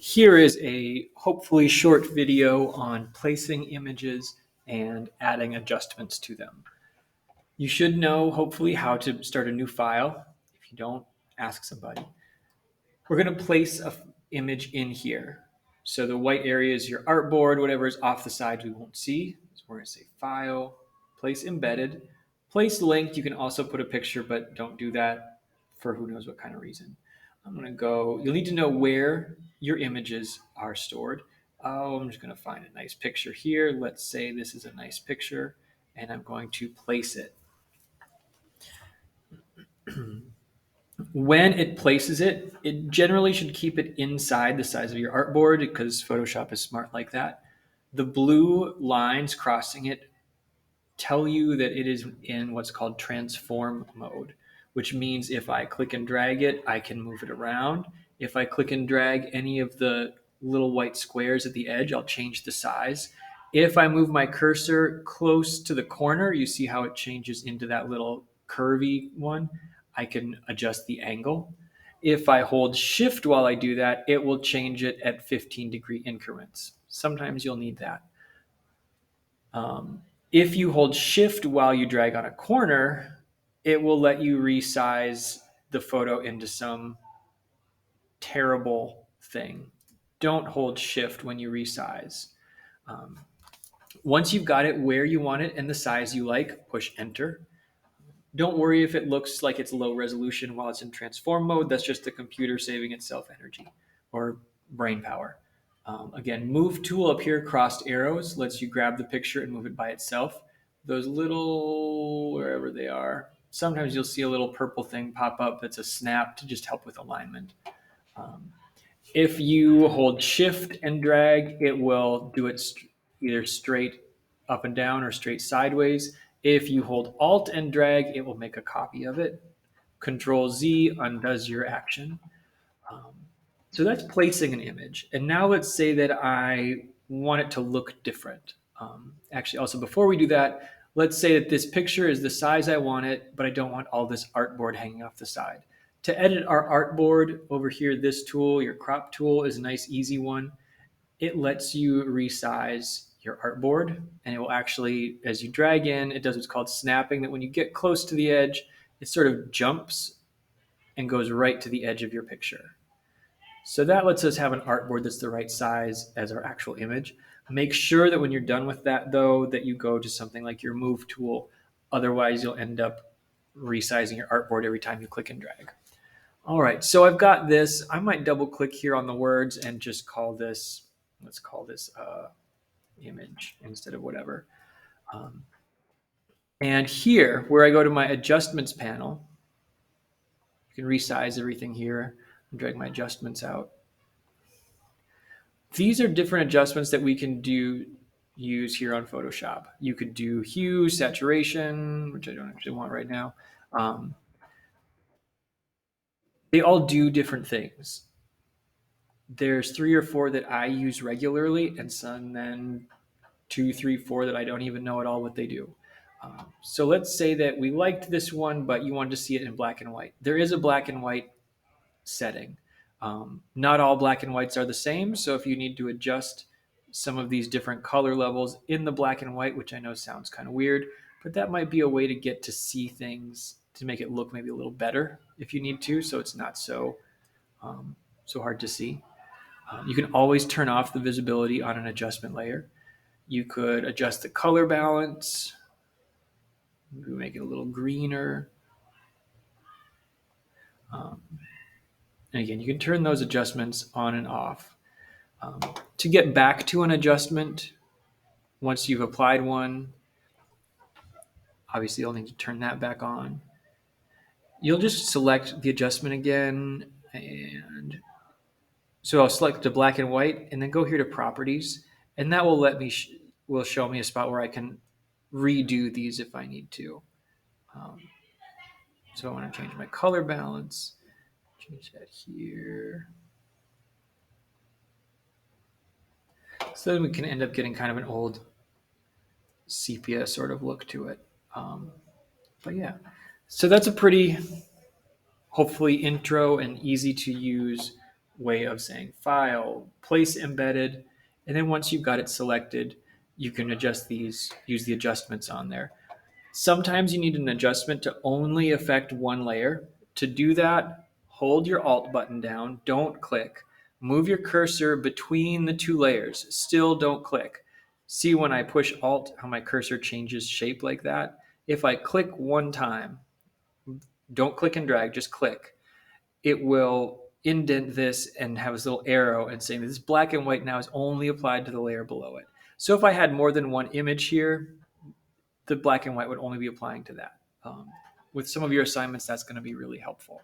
Here is a hopefully short video on placing images and adding adjustments to them. You should know, hopefully, how to start a new file. If you don't, ask somebody. We're going to place an image in here. So the white area is your artboard, whatever is off the side we won't see. So we're going to say File, Place Embedded, Place Linked. You can also put a picture, but don't do that for who knows what kind of reason. I'm going to go, you'll need to know where your images are stored. Oh, I'm just going to find a nice picture here. Let's say this is a nice picture, and I'm going to place it. When it places it, it generally should keep it inside the size of your artboard because Photoshop is smart like that. The blue lines crossing it tell you that it is in what's called transform mode, which means if I click and drag it, I can move it around. If I click and drag any of the little white squares at the edge, I'll change the size. If I move my cursor close to the corner, you see how it changes into that little curvy one. I can adjust the angle. If I hold shift while I do that, it will change it at 15-degree increments. Sometimes you'll need that. If you hold shift while you drag on a corner, it will let you resize the photo into some terrible thing. Don't hold shift when you resize. Once you've got it where you want it and the size you like, push enter. Don't worry if it looks like it's low resolution while it's in transform mode. That's just the computer saving itself energy or brain power. Again, move tool up here, crossed arrows, lets you grab the picture and move it by itself. Those little, wherever they are, sometimes you'll see a little purple thing pop up that's a snap to just help with alignment. If you hold shift and drag, it will do it either straight up and down or straight sideways. If you hold alt and drag, it will make a copy of it. Control Z undoes your action. So that's placing an image. And now let's say that I want it to look different. Actually, also before we do that, let's say that this picture is the size I want it, but I don't want all this artboard hanging off the side. To edit our artboard over here, this tool, your crop tool, is a nice, easy one. It lets you resize your artboard, and it will actually, as you drag in, it does what's called snapping, that when you get close to the edge, it sort of jumps and goes right to the edge of your picture. So that lets us have an artboard that's the right size as our actual image. Make sure that when you're done with that, though, that you go to something like your move tool. Otherwise, you'll end up resizing your artboard every time you click and drag. All right, so I've got this. I might double click here on the words and just call this, let's call this image instead of whatever. And here, where I go to my adjustments panel, you can resize everything here and drag my adjustments out. These are different adjustments that we can use here on Photoshop. You could do hue, saturation, which I don't actually want right now. They all do different things. There's 3 or 4 that I use regularly, and some then 2, 3, 4 that I don't even know at all what they do. So let's say that we liked this one, but you wanted to see it in black and white. There is a black and white setting. Not all black and whites are the same, so if you need to adjust some of these different color levels in the black and white, which I know sounds kind of weird, but that might be a way to get to see things to make it look maybe a little better if you need to, so it's not so hard to see. You can always turn off the visibility on an adjustment layer. You could adjust the color balance, maybe make it a little greener. And again, you can turn those adjustments on and off. To get back to an adjustment, once you've applied one, obviously you'll need to turn that back on. You'll just select the adjustment again, and so I'll select the black and white and then go here to properties, and that will let me will show me a spot where I can redo these if I need to. So I want to change my color balance, change that here. So then we can end up getting kind of an old sepia sort of look to it. But yeah, so that's a pretty, hopefully, intro and easy to use way of saying file, place embedded. And then once you've got it selected, you can adjust these, use the adjustments on there. Sometimes you need an adjustment to only affect one layer. To do that, hold your Alt button down, don't click. Move your cursor between the two layers, still don't click. See when I push Alt how my cursor changes shape like that? If I click one time, don't click and drag, just click. It will indent this and have this little arrow and saying this black and white now is only applied to the layer below it. So if I had more than one image here, the black and white would only be applying to that. With some of your assignments, that's going to be really helpful.